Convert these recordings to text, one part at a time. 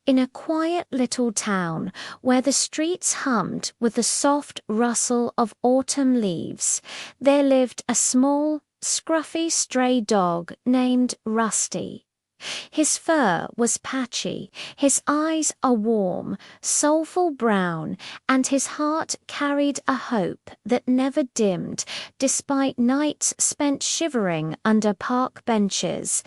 In a quiet little town where the streets hummed with the soft rustle of autumn leaves, there lived a small, scruffy stray dog named Rusty. His fur was patchy, his eyes a warm, soulful brown, and his heart carried a hope that never dimmed despite nights spent shivering under park benches.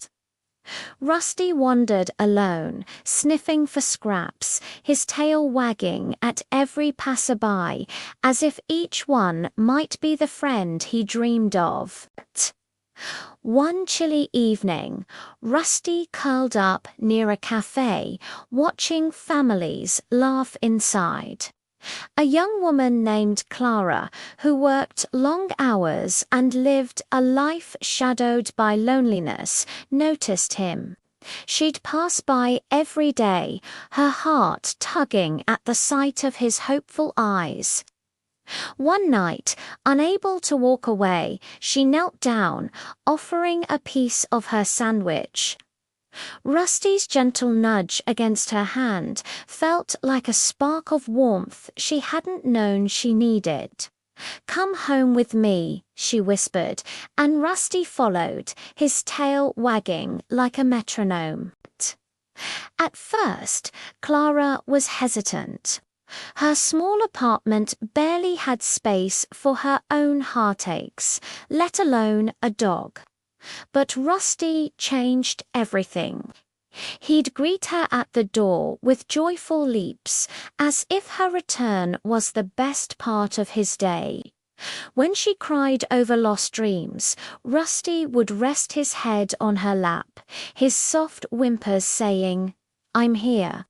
Rusty wandered alone, sniffing for scraps, his tail wagging at every passerby, as if each one might be the friend he dreamed of. One chilly evening, Rusty curled up near a cafe, watching families laugh inside. A young woman named Clara, who worked long hours and lived a life shadowed by loneliness, noticed him. She'd pass by every day, her heart tugging at the sight of his hopeful eyes. One night, unable to walk away, she knelt down, offering a piece of her sandwich. Rusty's gentle nudge against her hand felt like a spark of warmth she hadn't known she needed. "Come home with me," she whispered, and Rusty followed, his tail wagging like a metronome. At first, Clara was hesitant. Her small apartment barely had space for her own heartaches, let alone a dog. But Rusty changed everything. He'd greet her at the door with joyful leaps, as if her return was the best part of his day. When she cried over lost dreams, Rusty would rest his head on her lap, his soft whimpers saying, "I'm here."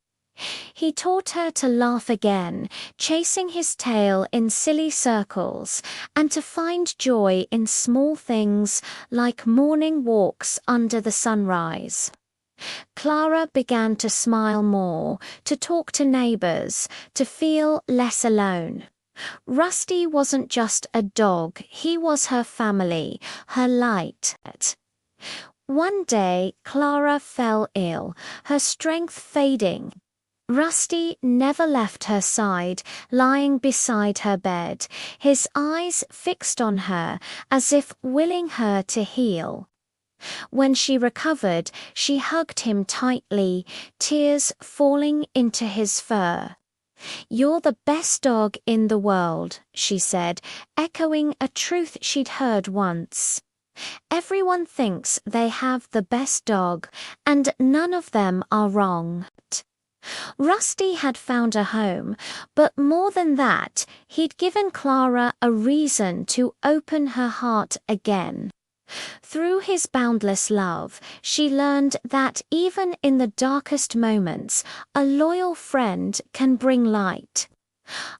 He taught her to laugh again, chasing his tail in silly circles, and to find joy in small things like morning walks under the sunrise. Clara began to smile more, to talk to neighbors, to feel less alone. Rusty wasn't just a dog, he was her family, her light. One day, Clara fell ill, her strength fading. Rusty never left her side, lying beside her bed, his eyes fixed on her as if willing her to heal. When she recovered, she hugged him tightly, tears falling into his fur. "You're the best dog in the world," she said, echoing a truth she'd heard once. "Everyone thinks they have the best dog, and none of them are wrong." Rusty had found a home, but more than that, he'd given Clara a reason to open her heart again. Through his boundless love, she learned that even in the darkest moments, a loyal friend can bring light.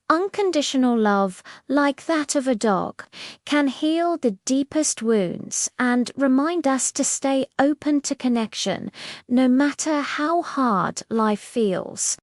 Unconditional love, like that of a dog, can heal the deepest wounds and remind us to stay open to connection, no matter how hard life feels.